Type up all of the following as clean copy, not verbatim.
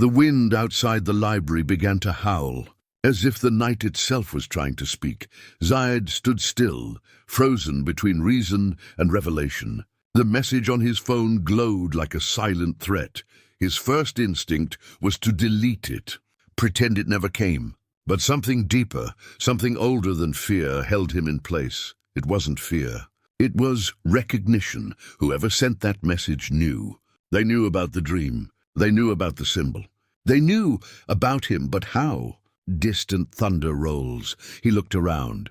The wind outside the library began to howl, as if the night itself was trying to speak. Zayd stood still, frozen between reason and revelation. The message on his phone glowed like a silent threat. His first instinct was to delete it, pretend it never came. But something deeper, something older than fear, held him in place. It wasn't fear. It was recognition. Whoever sent that message knew. They knew about the dream. They knew about the symbol. They knew about him, but how? Distant thunder rolls. He looked around.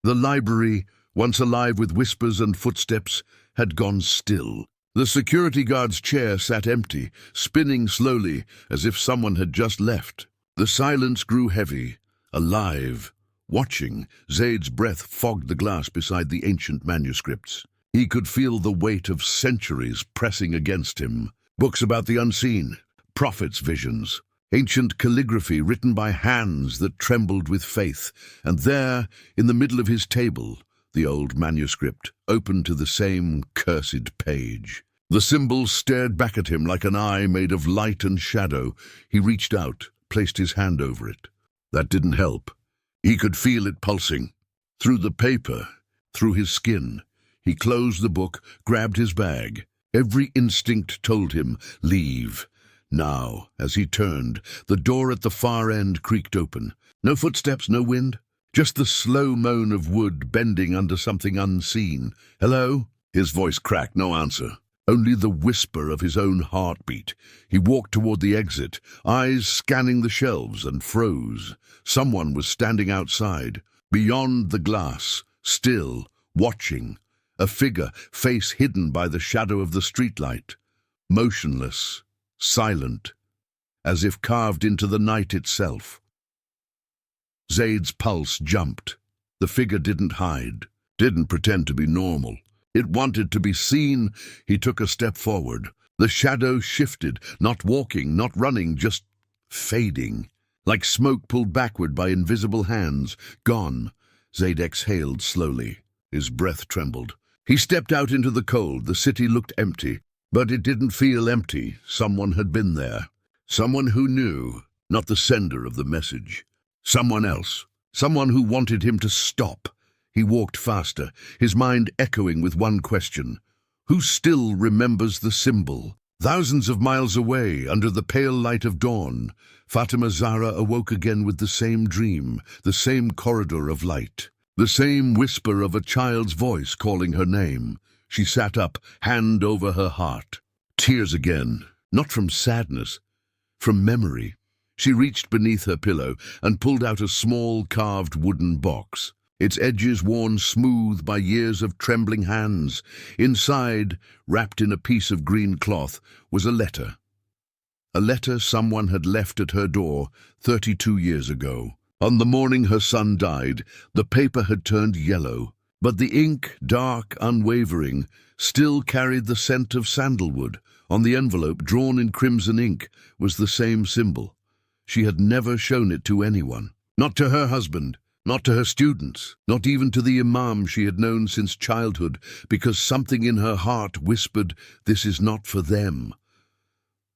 The library, once alive with whispers and footsteps, had gone still. The security guard's chair sat empty, spinning slowly, as if someone had just left. The silence grew heavy, alive. Watching, Zayd's breath fogged the glass beside the ancient manuscripts. He could feel the weight of centuries pressing against him. Books about the unseen, prophets' visions, ancient calligraphy written by hands that trembled with faith. And there, in the middle of his table, the old manuscript, open to the same cursed page. The symbol stared back at him like an eye made of light and shadow. He reached out, placed his hand over it. That didn't help. He could feel it pulsing. Through the paper, through his skin. He closed the book, grabbed his bag. Every instinct told him, leave. Now, as he turned, the door at the far end creaked open. No footsteps, no wind. Just the slow moan of wood bending under something unseen. Hello? His voice cracked, no answer. Only the whisper of his own heartbeat. He walked toward the exit, eyes scanning the shelves, and froze. Someone was standing outside, beyond the glass, still, watching. A figure, face hidden by the shadow of the streetlight. Motionless, silent, as if carved into the night itself. Zayd's pulse jumped. The figure didn't hide, didn't pretend to be normal. It wanted to be seen. He took a step forward. The shadow shifted, not walking, not running, just fading. Like smoke pulled backward by invisible hands. Gone. Zayd exhaled slowly. His breath trembled. He stepped out into the cold. The city looked empty. But it didn't feel empty. Someone had been there. Someone who knew, not the sender of the message. Someone else. Someone who wanted him to stop. He walked faster, his mind echoing with one question. Who still remembers the symbol? Thousands of miles away, under the pale light of dawn, Fatima Zahra awoke again with the same dream, the same corridor of light, the same whisper of a child's voice calling her name. She sat up, hand over her heart. Tears again, not from sadness, from memory. She reached beneath her pillow and pulled out a small carved wooden box, its edges worn smooth by years of trembling hands. Inside, wrapped in a piece of green cloth, was a letter. A letter someone had left at her door 32 years ago. On the morning her son died, the paper had turned yellow, but the ink, dark, unwavering, still carried the scent of sandalwood. On the envelope, drawn in crimson ink, was the same symbol. She had never shown it to anyone. Not to her husband, not to her students, not even to the imam she had known since childhood, because something in her heart whispered, this is not for them.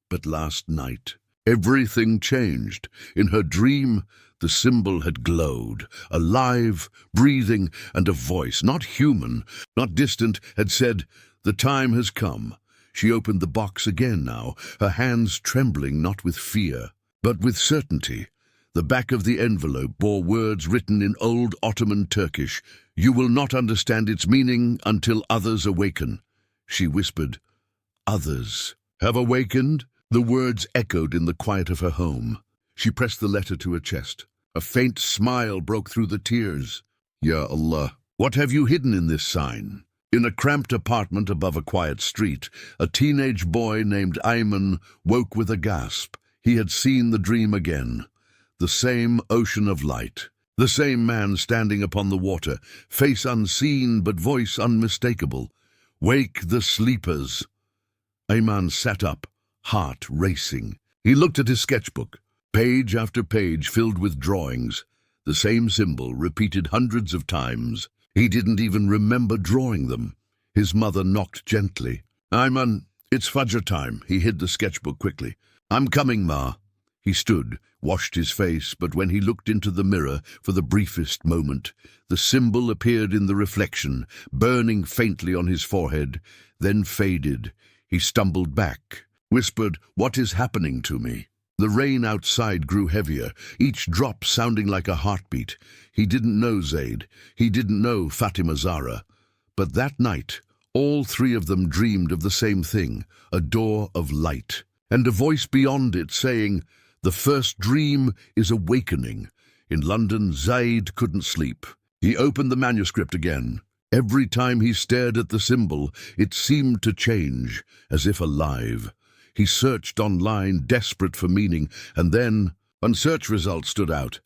But last night, everything changed. In her dream, the symbol had glowed, alive, breathing, and a voice, not human, not distant, had said, the time has come. She opened the box again now, her hands trembling not with fear, but with certainty. The back of the envelope bore words written in old Ottoman Turkish. You will not understand its meaning until others awaken. She whispered, others have awakened? The words echoed in the quiet of her home. She pressed the letter to her chest. A faint smile broke through the tears. Ya Allah, what have you hidden in this sign? In a cramped apartment above a quiet street, a teenage boy named Ayman woke with a gasp. He had seen the dream again. The same ocean of light. The same man standing upon the water, face unseen but voice unmistakable. Wake the sleepers. Ayman sat up, heart racing. He looked at his sketchbook. Page after page filled with drawings. The same symbol repeated hundreds of times. He didn't even remember drawing them. His mother knocked gently. Ayman, it's Fajr time. He hid the sketchbook quickly. I'm coming, Ma. He stood, washed his face, but when he looked into the mirror for the briefest moment, the symbol appeared in the reflection, burning faintly on his forehead, then faded. He stumbled back, whispered, "What is happening to me?" The rain outside grew heavier, each drop sounding like a heartbeat. He didn't know Zayd. He didn't know Fatima Zahra. But that night, all three of them dreamed of the same thing, a door of light, and a voice beyond it saying, "The first dream is awakening." In London, Zayd couldn't sleep. He opened the manuscript again. Every time he stared at the symbol, it seemed to change, as if alive. He searched online, desperate for meaning, and then, search results stood out.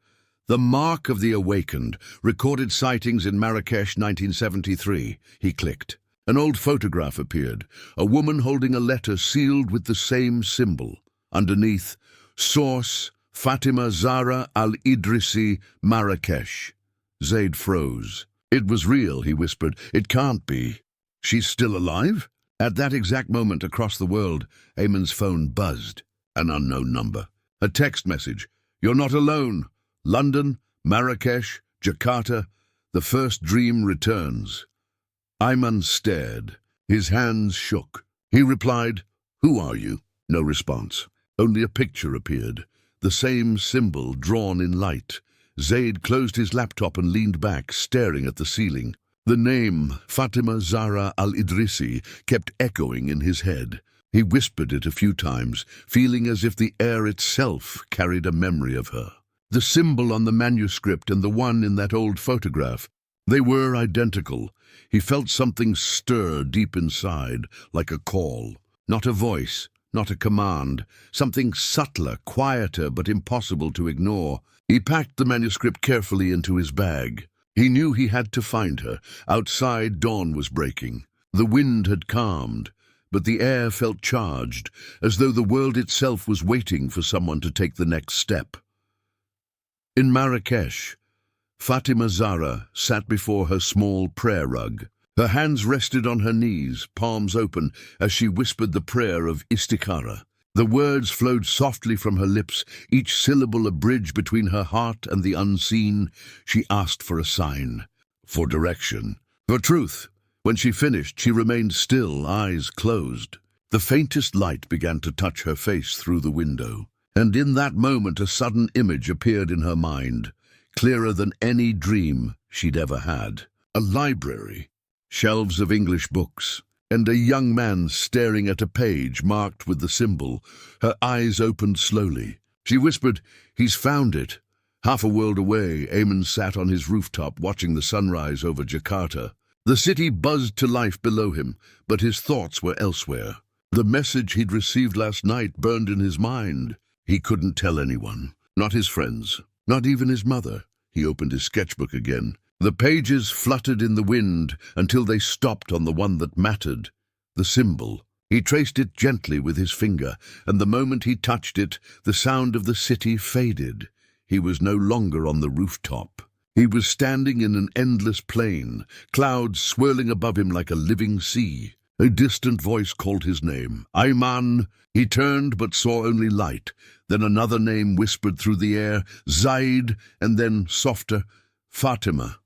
The Mark of the Awakened, recorded sightings in Marrakesh, 1973. He clicked. An old photograph appeared, a woman holding a letter sealed with the same symbol. Underneath, source, Fatima Zahra al-Idrisi, Marrakesh. Zayd froze. "It was real," he whispered. "It can't be. She's still alive?" At that exact moment across the world, Ayman's phone buzzed. An unknown number. A text message. "You're not alone. London, Marrakesh, Jakarta. The first dream returns." Ayman stared. His hands shook. He replied, "Who are you?" No response. Only a picture appeared. The same symbol drawn in light. Zayd closed his laptop and leaned back, staring at the ceiling. The name, Fatima Zahra al-Idrisi, kept echoing in his head. He whispered it a few times, feeling as if the air itself carried a memory of her. The symbol on the manuscript and the one in that old photograph, they were identical. He felt something stir deep inside, like a call. Not a voice, not a command, something subtler, quieter, but impossible to ignore. He packed the manuscript carefully into his bag. He knew he had to find her. Outside, dawn was breaking. The wind had calmed, but the air felt charged, as though the world itself was waiting for someone to take the next step. In Marrakesh, Fatima Zahra sat before her small prayer rug. Her hands rested on her knees, palms open, as she whispered the prayer of istikhara. The words flowed softly from her lips, each syllable a bridge between her heart and the unseen. She asked for a sign, for direction, for truth. When she finished, she remained still, eyes closed. The faintest light began to touch her face through the window, and in that moment a sudden image appeared in her mind, clearer than any dream she'd ever had. A library, shelves of English books, and a young man staring at a page marked with the symbol. Her eyes opened slowly. She whispered, "He's found it." Half a world away, Ayman sat on his rooftop watching the sunrise over Jakarta. The city buzzed to life below him, but his thoughts were elsewhere. The message he'd received last night burned in his mind. He couldn't tell anyone, not his friends, not even his mother. He opened his sketchbook again. The pages fluttered in the wind until they stopped on the one that mattered, the symbol. He traced it gently with his finger, and the moment he touched it, the sound of the city faded. He was no longer on the rooftop. He was standing in an endless plain, clouds swirling above him like a living sea. A distant voice called his name, Ayman. He turned but saw only light. Then another name whispered through the air, Zayd, and then softer, Fatima.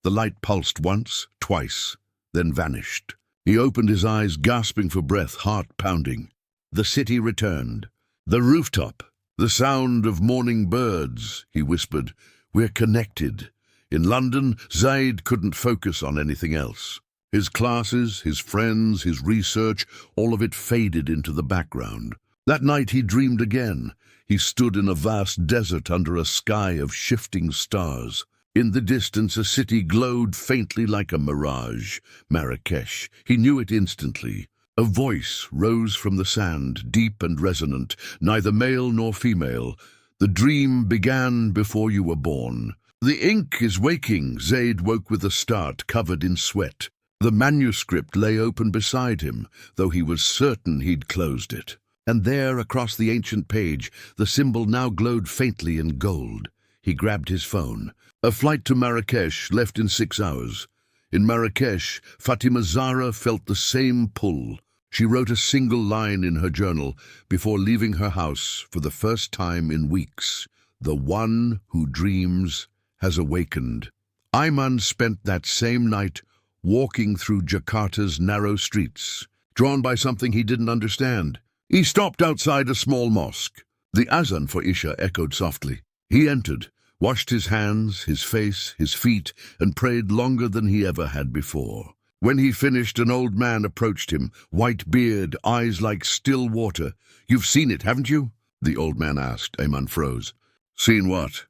The light pulsed once, twice, then vanished. He opened his eyes, gasping for breath, heart pounding. The city returned. The rooftop. The sound of morning birds, he whispered. We're connected. In London, Zayd couldn't focus on anything else. His classes, his friends, his research, all of it faded into the background. That night he dreamed again. He stood in a vast desert under a sky of shifting stars. In the distance, a city glowed faintly like a mirage, Marrakesh. He knew it instantly. A voice rose from the sand, deep and resonant, neither male nor female. The dream began before you were born. The ink is waking. Zayd woke with a start, covered in sweat. The manuscript lay open beside him, though he was certain he'd closed it. And there, across the ancient page, the symbol now glowed faintly in gold. He grabbed his phone. A flight to Marrakesh left in 6 hours. In Marrakesh, Fatima Zahra felt the same pull. She wrote a single line in her journal before leaving her house for the first time in weeks. The one who dreams has awakened. Ayman spent that same night walking through Jakarta's narrow streets, drawn by something he didn't understand. He stopped outside a small mosque. The azan for Isha echoed softly. He entered, washed his hands, his face, his feet, and prayed longer than he ever had before. When he finished, an old man approached him, white beard, eyes like still water. "You've seen it, haven't you?" the old man asked. Ayman froze. "Seen what?"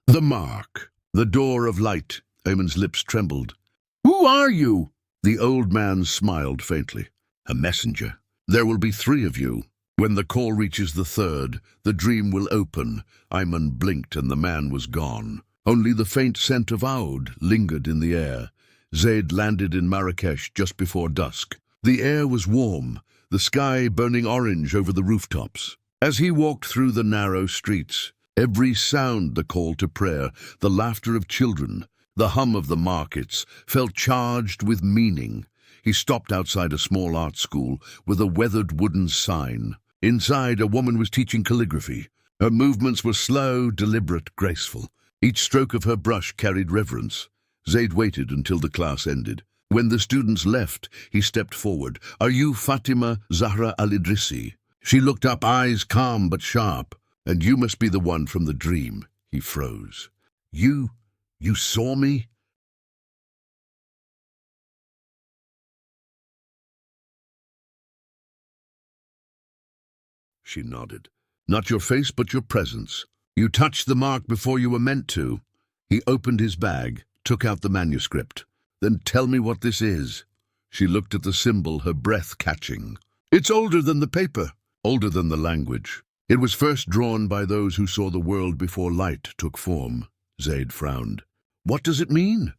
"The mark. The door of light." Ayman's lips trembled. "Who are you?" The old man smiled faintly. "A messenger. There will be 3 of you. When the call reaches the 3rd, the dream will open." Ayman blinked and the man was gone. Only the faint scent of oud lingered in the air. Zayd landed in Marrakesh just before dusk. The air was warm, the sky burning orange over the rooftops. As he walked through the narrow streets, every sound, the call to prayer, the laughter of children, the hum of the markets, felt charged with meaning. He stopped outside a small art school with a weathered wooden sign. Inside, a woman was teaching calligraphy. Her movements were slow, deliberate, graceful. Each stroke of her brush carried reverence. Zayd waited until the class ended. When the students left, he stepped forward. "Are you Fatima Zahra al-Idrisi?" She looked up, eyes calm but sharp. "And you must be the one from the dream." He froze. You saw me?" She nodded. "Not your face, but your presence. You touched the mark before you were meant to." He opened his bag, took out the manuscript. "Then tell me what this is." She looked at the symbol, her breath catching. "It's older than the paper, older than the language. It was first drawn by those who saw the world before light took form." Zayd frowned. "What does it mean?"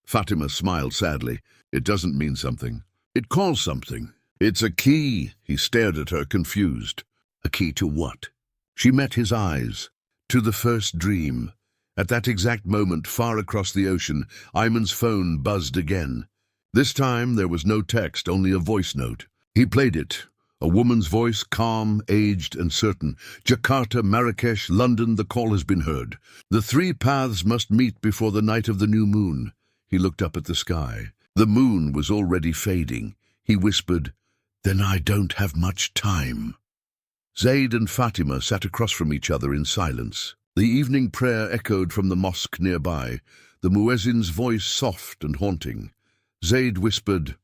Fatima smiled sadly. "It doesn't mean something. It calls something. It's a key." He stared at her, confused. "A key to what?" She met his eyes. "To the first dream." At that exact moment, far across the ocean, Ayman's phone buzzed again. This time there was no text, only a voice note. He played it. A woman's voice, calm, aged, and certain. "Jakarta, Marrakesh, London, the call has been heard. The 3 paths must meet before the night of the new moon." He looked up at the sky. The moon was already fading. He whispered, "Then I don't have much time." Zayd and Fatima sat across from each other in silence. The evening prayer echoed from the mosque nearby, the muezzin's voice soft and haunting. Zayd whispered,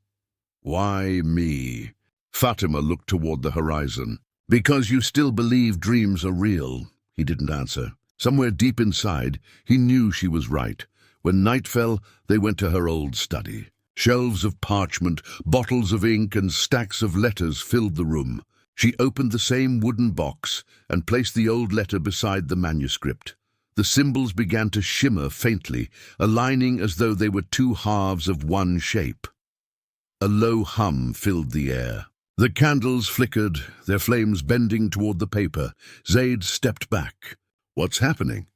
"Why me?" Fatima looked toward the horizon. "Because you still believe dreams are real." He didn't answer. Somewhere deep inside, he knew she was right. When night fell, they went to her old study. Shelves of parchment, bottles of ink, and stacks of letters filled the room. She opened the same wooden box and placed the old letter beside the manuscript. The symbols began to shimmer faintly, aligning as though they were 2 halves of one shape. A low hum filled the air. The candles flickered, their flames bending toward the paper. Zayd stepped back. "What's happening?"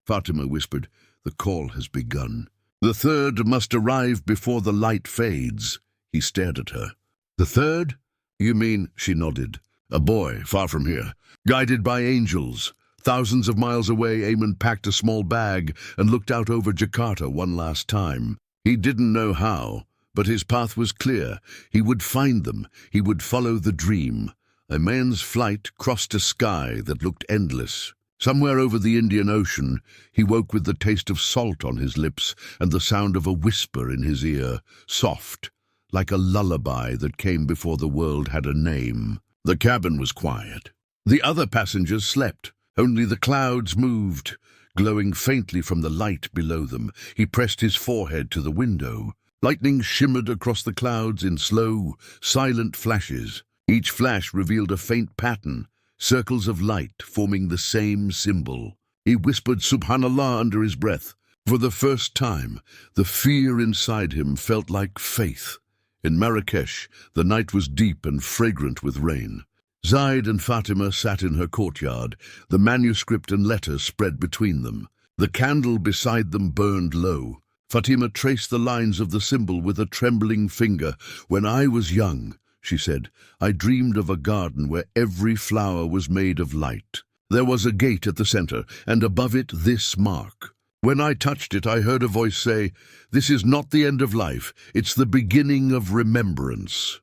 Fatima whispered, "The call has begun. The 3rd must arrive before the light fades." He stared at her. "The 3rd? You mean," she nodded, "a boy far from here, guided by angels." Thousands of miles away, Ayman packed a small bag and looked out over Jakarta one last time. He didn't know how, but his path was clear. He would find them. He would follow the dream. A man's flight crossed a sky that looked endless. Somewhere over the Indian Ocean, he woke with the taste of salt on his lips and the sound of a whisper in his ear, soft, like a lullaby that came before the world had a name. The cabin was quiet. The other passengers slept. Only the clouds moved, glowing faintly from the light below them. He pressed his forehead to the window. Lightning shimmered across the clouds in slow, silent flashes. Each flash revealed a faint pattern, circles of light forming the same symbol. He whispered Subhanallah under his breath. For the first time, the fear inside him felt like faith. In Marrakesh, the night was deep and fragrant with rain. Zayd and Fatima sat in her courtyard, the manuscript and letter spread between them. The candle beside them burned low. Fatima traced the lines of the symbol with a trembling finger. "When I was young," she said. "I dreamed of a garden where every flower was made of light. There was a gate at the center, and above it this mark. When I touched it, I heard a voice say, 'This is not the end of life, it's the beginning of remembrance.'"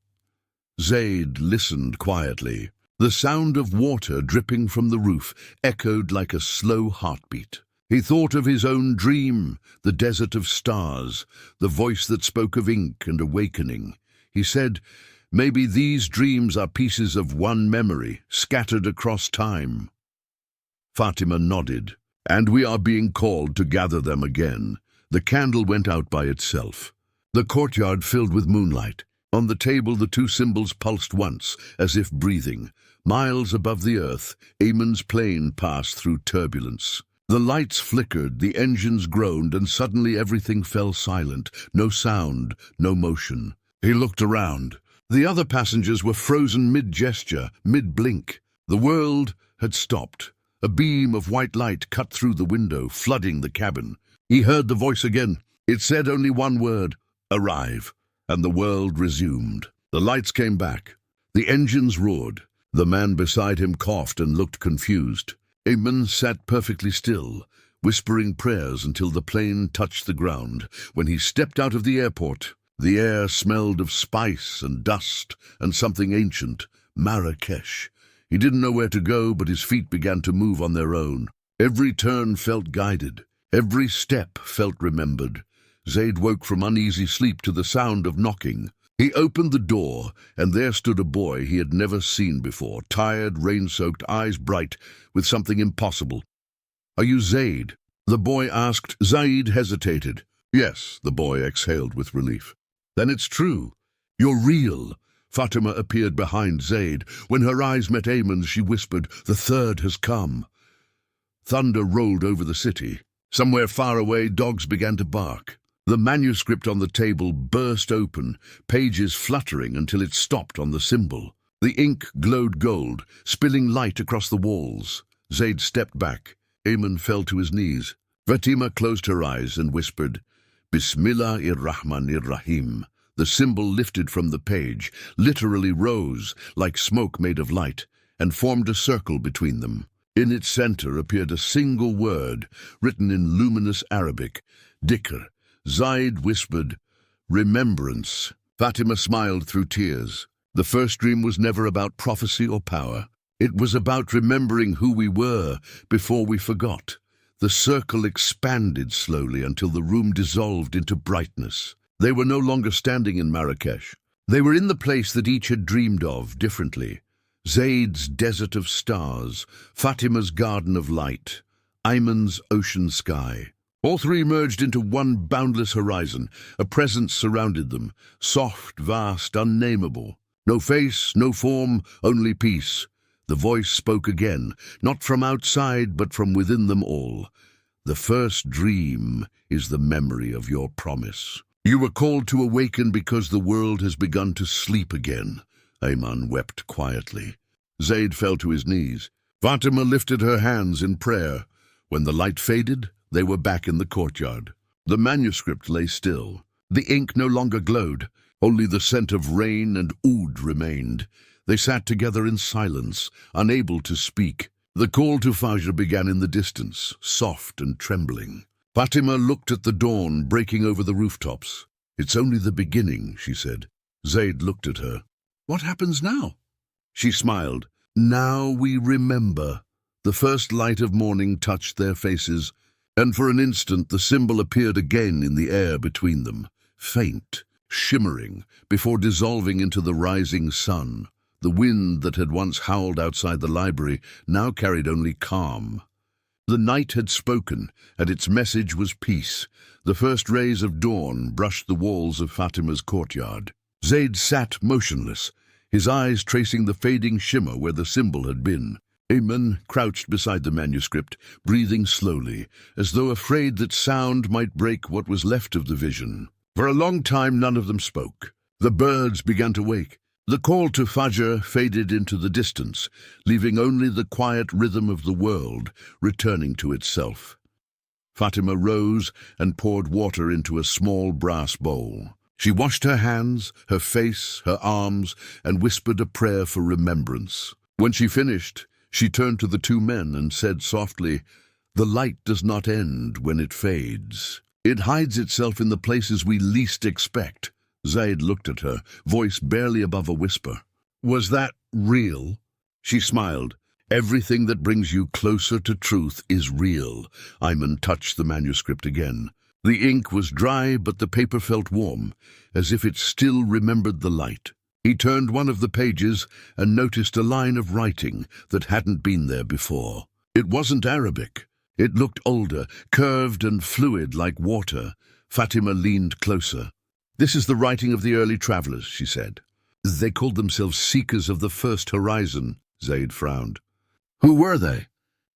Zayd listened quietly. The sound of water dripping from the roof echoed like a slow heartbeat. He thought of his own dream, the desert of stars, the voice that spoke of ink and awakening. He said, "Maybe these dreams are pieces of one memory, scattered across time." Fatima nodded. "And we are being called to gather them again." The candle went out by itself. The courtyard filled with moonlight. On the table the two symbols pulsed once, as if breathing. Miles above the earth, Ayman's plane passed through turbulence. The lights flickered, the engines groaned, and suddenly everything fell silent. No sound, no motion. He looked around. The other passengers were frozen mid-gesture, mid-blink. The world had stopped. A beam of white light cut through the window, flooding the cabin. He heard the voice again. It said only one word, "Arrive," and the world resumed. The lights came back. The engines roared. The man beside him coughed and looked confused. Ayman sat perfectly still, whispering prayers until the plane touched the ground. When he stepped out of the airport, the air smelled of spice and dust and something ancient, Marrakesh. He didn't know where to go, but his feet began to move on their own. Every turn felt guided. Every step felt remembered. Zayd woke from uneasy sleep to the sound of knocking. He opened the door, and there stood a boy he had never seen before, tired, rain-soaked, eyes bright, with something impossible. "Are you Zayd?" the boy asked. Zayd hesitated. "Yes," the boy exhaled with relief. "Then it's true. You're real." Fatima appeared behind Zayd. When her eyes met Ayman's, she whispered, "The third has come." Thunder rolled over the city. Somewhere far away, dogs began to bark. The manuscript on the table burst open, pages fluttering until it stopped on the symbol. The ink glowed gold, spilling light across the walls. Zayd stepped back. Ayman fell to his knees. Fatima closed her eyes and whispered, "Bismillahir-Rahmanir-Rahim." The symbol lifted from the page, literally rose, like smoke made of light, and formed a circle between them. In its center appeared a single word, written in luminous Arabic, "Dhikr." Zayd whispered, "Remembrance." Fatima smiled through tears. The first dream was never about prophecy or power. It was about remembering who we were before we forgot. The circle expanded slowly until the room dissolved into brightness. They were no longer standing in Marrakesh. They were in the place that each had dreamed of differently. Zayd's desert of stars, Fatima's garden of light, Ayman's ocean sky. All three merged into one boundless horizon. A presence surrounded them, soft, vast, unnameable. No face, no form, only peace. The voice spoke again, not from outside, but from within them all. "The first dream is the memory of your promise. You were called to awaken because the world has begun to sleep again." Ayman wept quietly. Zayd fell to his knees. Fatima lifted her hands in prayer. When the light faded, they were back in the courtyard. The manuscript lay still. The ink no longer glowed. Only the scent of rain and oud remained. They sat together in silence, unable to speak. The call to Fajr began in the distance, soft and trembling. Fatima looked at the dawn breaking over the rooftops. "It's only the beginning," she said. Zayd looked at her. "What happens now?" She smiled. "Now we remember." The first light of morning touched their faces, and for an instant the symbol appeared again in the air between them, faint, shimmering, before dissolving into the rising sun. The wind that had once howled outside the library now carried only calm. The night had spoken, and its message was peace. The first rays of dawn brushed the walls of Fatima's courtyard. Zayd sat motionless, his eyes tracing the fading shimmer where the symbol had been. Ayman crouched beside the manuscript, breathing slowly, as though afraid that sound might break what was left of the vision. For a long time none of them spoke. The birds began to wake. The call to Fajr faded into the distance, leaving only the quiet rhythm of the world returning to itself. Fatima rose and poured water into a small brass bowl. She washed her hands, her face, her arms, and whispered a prayer for remembrance. When she finished, she turned to the two men and said softly, "The light does not end when it fades. It hides itself in the places we least expect." Zayd looked at her, voice barely above a whisper. "Was that real?" She smiled. "Everything that brings you closer to truth is real." Ayman touched the manuscript again. The ink was dry, but the paper felt warm, as if it still remembered the light. He turned one of the pages and noticed a line of writing that hadn't been there before. It wasn't Arabic. It looked older, curved and fluid like water. Fatima leaned closer. "This is the writing of the early travelers," she said. "They called themselves seekers of the first horizon." Zayd frowned. "Who were they?"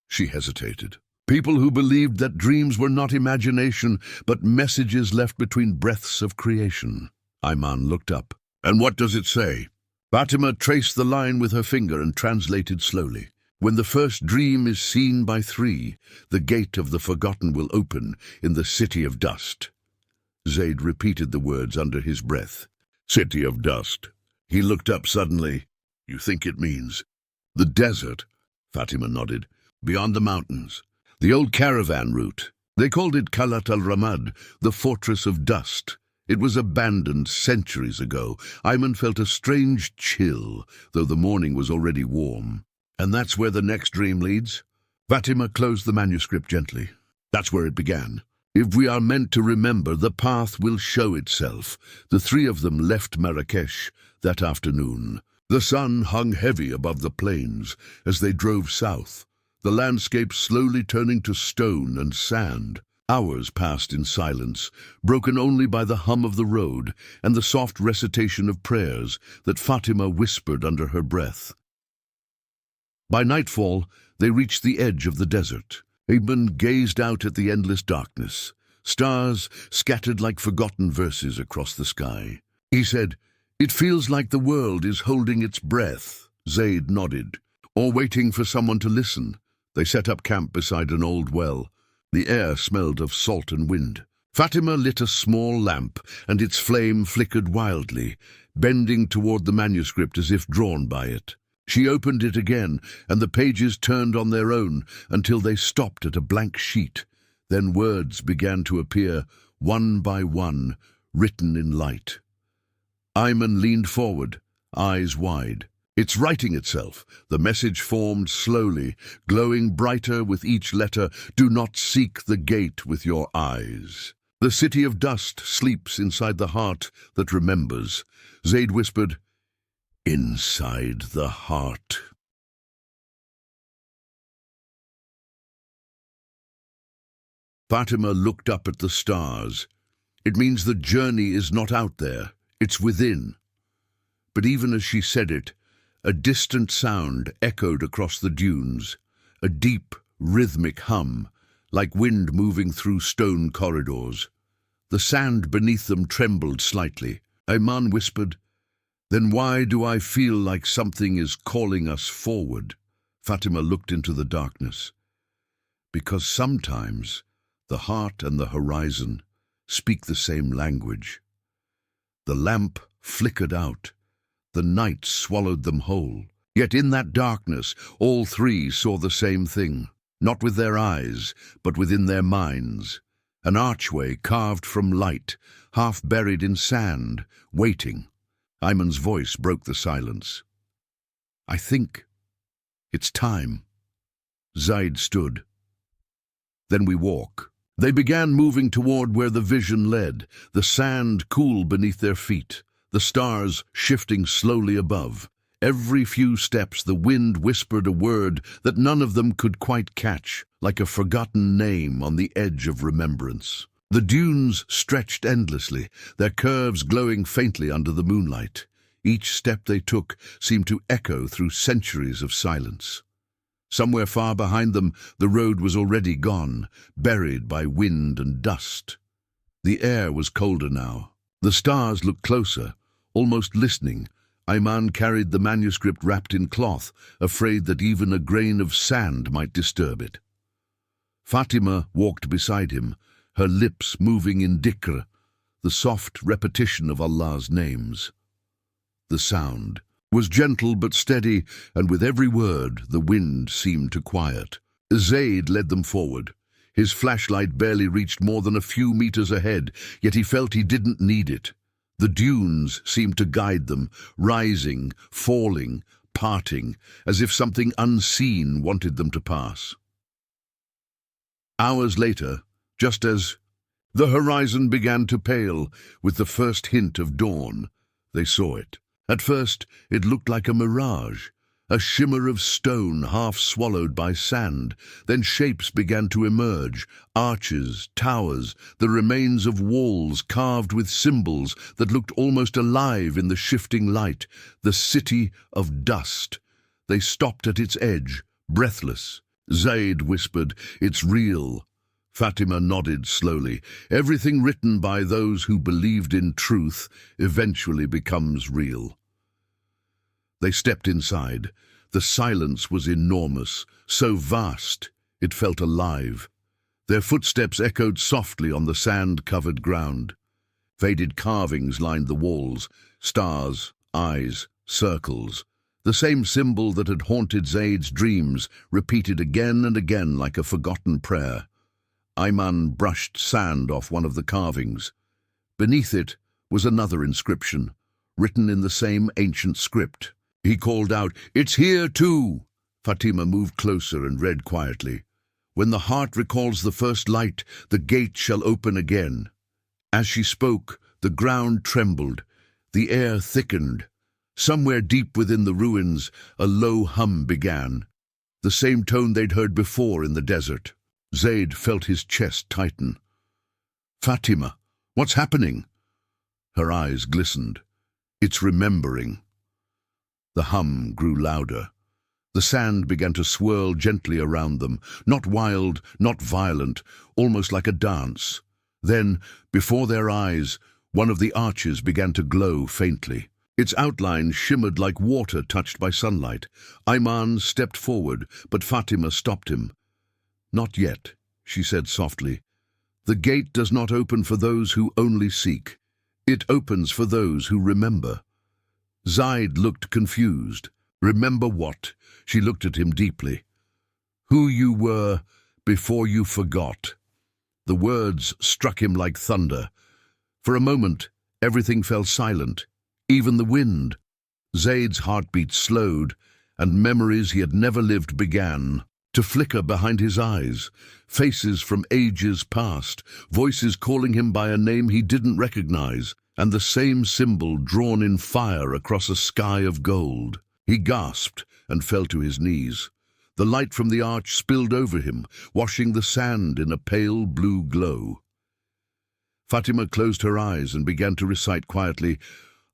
She hesitated. "People who believed that dreams were not imagination, but messages left between breaths of creation." Ayman looked up. "And what does it say?" Fatima traced the line with her finger and translated slowly. "When the first dream is seen by three, the gate of the forgotten will open in the city of dust." Zayd repeated the words under his breath. "City of dust." He looked up suddenly. "You think it means the desert?" Fatima nodded. "Beyond the mountains. The old caravan route. They called it Kalat al-Ramad, the fortress of dust. It was abandoned centuries ago." Ayman felt a strange chill, though the morning was already warm. "And that's where the next dream leads?" Fatima closed the manuscript gently. "That's where it began. If we are meant to remember, the path will show itself." The three of them left Marrakesh that afternoon. The sun hung heavy above the plains as they drove south, the landscape slowly turning to stone and sand. Hours passed in silence, broken only by the hum of the road and the soft recitation of prayers that Fatima whispered under her breath. By nightfall, they reached the edge of the desert. Ayman gazed out at the endless darkness, stars scattered like forgotten verses across the sky. He said, "It feels like the world is holding its breath." Zayd nodded, or waiting for someone to listen. They set up camp beside an old well. The air smelled of salt and wind. Fatima lit a small lamp, and its flame flickered wildly, bending toward the manuscript as if drawn by it. She opened it again, and the pages turned on their own until they stopped at a blank sheet. Then words began to appear, one by one, written in light. Ayman leaned forward, eyes wide. "It's writing itself." The message formed slowly, glowing brighter with each letter. "Do not seek the gate with your eyes. The city of dust sleeps inside the heart that remembers." Zayd whispered, "Inside the heart." Fatima looked up at the stars. "It means the journey is not out there, it's within." But even as she said it, a distant sound echoed across the dunes, a deep, rhythmic hum, like wind moving through stone corridors. The sand beneath them trembled slightly. Ayman whispered, "Then why do I feel like something is calling us forward?" Fatima looked into the darkness. "Because sometimes the heart and the horizon speak the same language." The lamp flickered out. The night swallowed them whole. Yet in that darkness, all three saw the same thing, not with their eyes, but within their minds. An archway carved from light, half buried in sand, waiting. Ayman's voice broke the silence. "I think it's time." Zayd stood. "Then we walk." They began moving toward where the vision led, the sand cool beneath their feet, the stars shifting slowly above. Every few steps the wind whispered a word that none of them could quite catch, like a forgotten name on the edge of remembrance. The dunes stretched endlessly, their curves glowing faintly under the moonlight. Each step they took seemed to echo through centuries of silence. Somewhere far behind them, the road was already gone, buried by wind and dust. The air was colder now. The stars looked closer, almost listening. Ayman carried the manuscript wrapped in cloth, afraid that even a grain of sand might disturb it. Fatima walked beside him, her lips moving in dhikr, the soft repetition of Allah's names. The sound was gentle but steady, and with every word the wind seemed to quiet. Zayd led them forward. His flashlight barely reached more than a few meters ahead, yet he felt he didn't need it. The dunes seemed to guide them, rising, falling, parting, as if something unseen wanted them to pass. Hours later, just as the horizon began to pale with the first hint of dawn, they saw it. At first, it looked like a mirage, a shimmer of stone half swallowed by sand. Then shapes began to emerge, arches, towers, the remains of walls carved with symbols that looked almost alive in the shifting light. The city of dust. They stopped at its edge, breathless. Zayd whispered, "It's real." Fatima nodded slowly. Everything written by those who believed in truth eventually becomes real. They stepped inside. The silence was enormous, so vast it felt alive. Their footsteps echoed softly on the sand-covered ground. Faded carvings lined the walls, stars, eyes, circles. The same symbol that had haunted Zayd's dreams, repeated again and again like a forgotten prayer. Ayman brushed sand off one of the carvings. Beneath it was another inscription, written in the same ancient script. He called out, "It's here too!" Fatima moved closer and read quietly. "When the heart recalls the first light, the gate shall open again." As she spoke, the ground trembled, the air thickened. Somewhere deep within the ruins, a low hum began, the same tone they'd heard before in the desert. Zayd felt his chest tighten. "Fatima, what's happening?" Her eyes glistened. "It's remembering." The hum grew louder. The sand began to swirl gently around them, not wild, not violent, almost like a dance. Then, before their eyes, one of the arches began to glow faintly. Its outline shimmered like water touched by sunlight. Ayman stepped forward, but Fatima stopped him. "Not yet," she said softly. "The gate does not open for those who only seek. It opens for those who remember." Zayd looked confused. "Remember what?" She looked at him deeply. "Who you were before you forgot." The words struck him like thunder. For a moment, everything fell silent, even the wind. Zayd's heartbeat slowed, and memories he had never lived began to flicker behind his eyes. Faces from ages past, voices calling him by a name he didn't recognize, and the same symbol drawn in fire across a sky of gold. He gasped and fell to his knees. The light from the arch spilled over him, washing the sand in a pale blue glow. Fatima closed her eyes and began to recite quietly,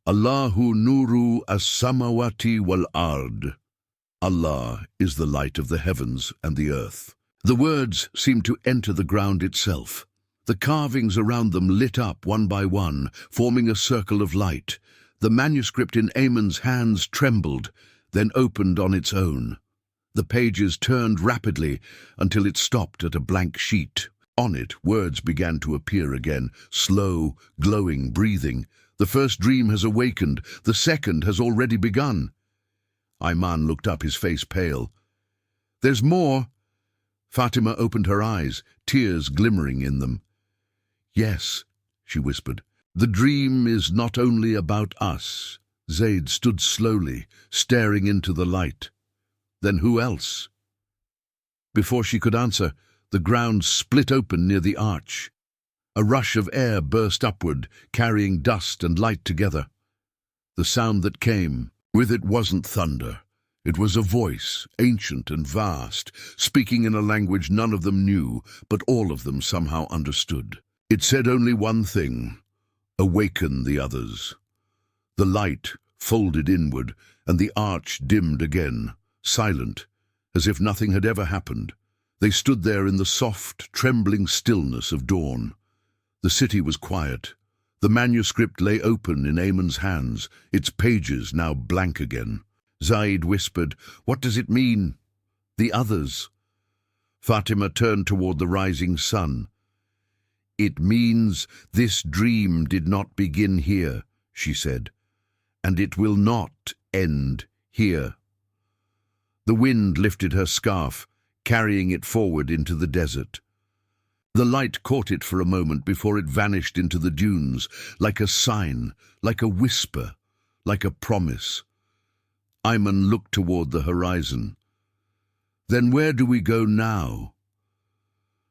"Allahu nooru, as-samawati wal-ard." Allah is the light of the heavens and the earth. The words seemed to enter the ground itself. The carvings around them lit up one by one, forming a circle of light. The manuscript in Ayman's hands trembled, then opened on its own. The pages turned rapidly until it stopped at a blank sheet. On it, words began to appear again, slow, glowing, breathing. "The first dream has awakened. The second has already begun." Ayman looked up, his face pale. "There's more." Fatima opened her eyes, tears glimmering in them. "Yes," she whispered. "The dream is not only about us." Zayd stood slowly, staring into the light. "Then who else?" Before she could answer, the ground split open near the arch. A rush of air burst upward, carrying dust and light together. The sound that came with it wasn't thunder. It was a voice, ancient and vast, speaking in a language none of them knew, but all of them somehow understood. It said only one thing: awaken the others. The light folded inward, and the arch dimmed again, silent, as if nothing had ever happened. They stood there in the soft, trembling stillness of dawn. The city was quiet. The manuscript lay open in Ayman's hands, its pages now blank again. Zayd whispered, "What does it mean?" "The others." Fatima turned toward the rising sun. "It means this dream did not begin here," she said, "and it will not end here." The wind lifted her scarf, carrying it forward into the desert. The light caught it for a moment before it vanished into the dunes, like a sign, like a whisper, like a promise. Ayman looked toward the horizon. "Then where do we go now?"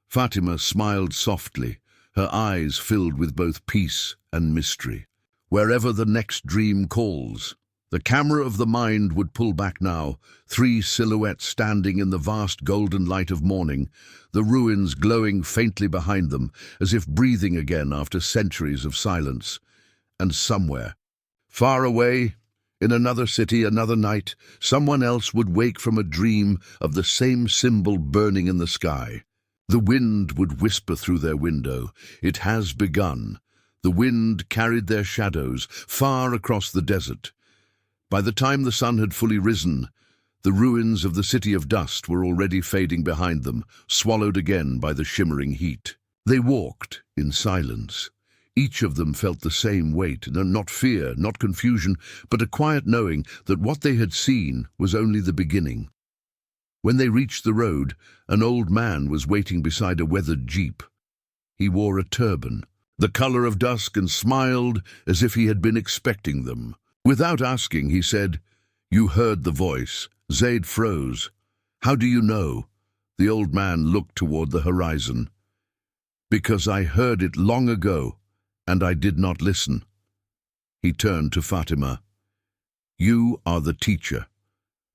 Fatima smiled softly, her eyes filled with both peace and mystery. "Wherever the next dream calls." The camera of the mind would pull back now, 3 silhouettes standing in the vast golden light of morning, the ruins glowing faintly behind them, as if breathing again after centuries of silence. And somewhere, far away, in another city, another night, someone else would wake from a dream of the same symbol burning in the sky. The wind would whisper through their window, "It has begun." The wind carried their shadows far across the desert. By the time the sun had fully risen, the ruins of the city of dust were already fading behind them, swallowed again by the shimmering heat. They walked in silence. Each of them felt the same weight, not fear, not confusion, but a quiet knowing that what they had seen was only the beginning. When they reached the road, an old man was waiting beside a weathered jeep. He wore a turban, the color of dusk, and smiled as if he had been expecting them. Without asking, he said, "You heard the voice." Zayd froze. "How do you know?" The old man looked toward the horizon. "Because I heard it long ago, and I did not listen." He turned to Fatima. "You are the teacher,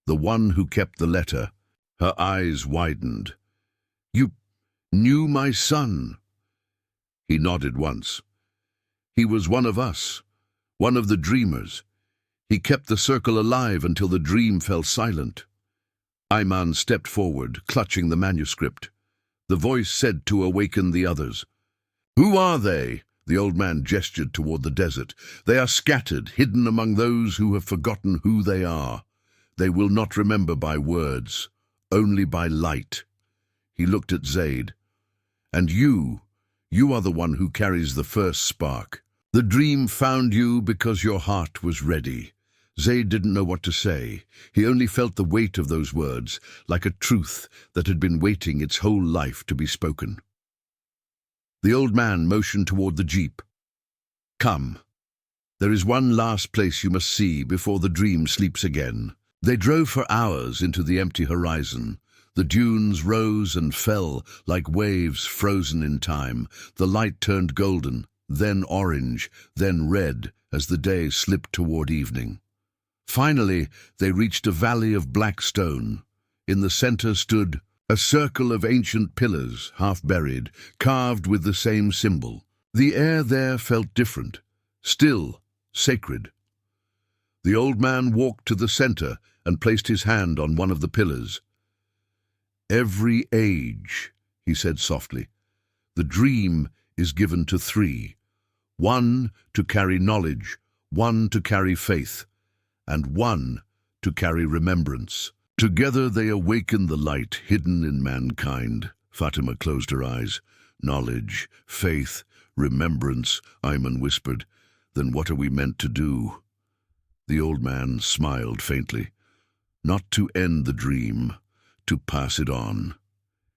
the one who kept the letter." Her eyes widened. "You knew my son?" He nodded once. "He was one of us, one of the dreamers. He kept the circle alive until the dream fell silent." Ayman stepped forward, clutching the manuscript. The voice said to awaken the others. "Who are they?" The old man gestured toward the desert. "They are scattered, hidden among those who have forgotten who they are. They will not remember by words, only by light." He looked at Zayd. "And you are the one who carries the first spark. The dream found you because your heart was ready." Zayd didn't know what to say. He only felt the weight of those words, like a truth that had been waiting its whole life to be spoken. The old man motioned toward the jeep. "Come. There is one last place you must see before the dream sleeps again." They drove for hours into the empty horizon. The dunes rose and fell like waves frozen in time. The light turned golden, then orange, then red as the day slipped toward evening. Finally, they reached a valley of black stone. In the center stood a circle of ancient pillars, half buried, carved with the same symbol. The air there felt different, still, sacred. The old man walked to the center and placed his hand on one of the pillars. "Every age," he said softly, "the dream is given to 3. 1 to carry knowledge, 1 to carry faith, and 1 to carry remembrance. Together they awaken the light hidden in mankind." Fatima closed her eyes. "Knowledge, faith, remembrance," Ayman whispered. "Then what are we meant to do?" The old man smiled faintly. "Not to end the dream, to pass it on."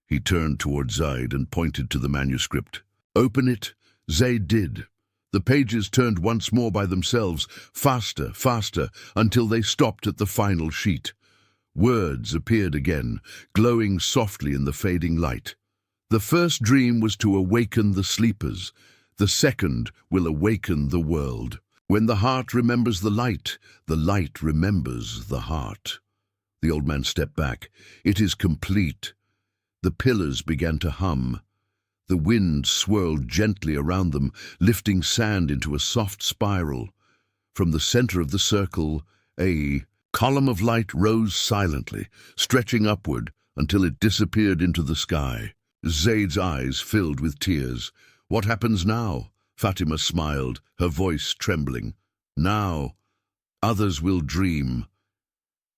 He turned toward Zayd and pointed to the manuscript. "Open it." Zayd did. The pages turned once more by themselves, faster, faster, until they stopped at the final sheet. Words appeared again, glowing softly in the fading light. The first dream was to awaken the sleepers. The second will awaken the world. When the heart remembers the light remembers the heart. The old man stepped back. "It is complete." The pillars began to hum. The wind swirled gently around them, lifting sand into a soft spiral. From the center of the circle, a column of light rose silently, stretching upward until it disappeared into the sky. Zayd's eyes filled with tears. "What happens now?" Fatima smiled, her voice trembling. "Now, others will dream."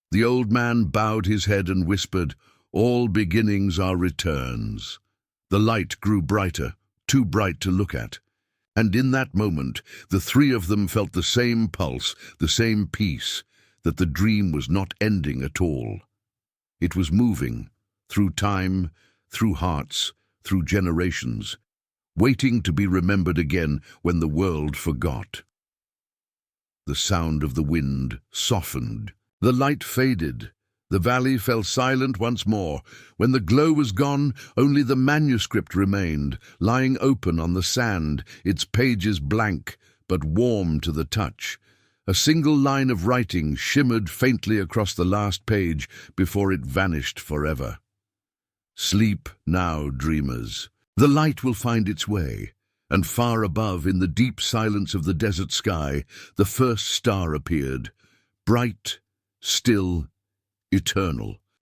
The old man bowed his head and whispered, "All beginnings are returns." The light grew brighter, too bright to look at. And in that moment, the three of them felt the same pulse, the same peace, that the dream was not ending at all. It was moving, through time, through hearts, through generations, waiting to be remembered again when the world forgot. The sound of the wind softened. The light faded. The valley fell silent once more. When the glow was gone, only the manuscript remained, lying open on the sand, its pages blank, but warm to the touch. A single line of writing shimmered faintly across the last page before it vanished forever. Sleep now, dreamers. The light will find its way, and far above, in the deep silence of the desert sky, the first star appeared, bright, still, eternal.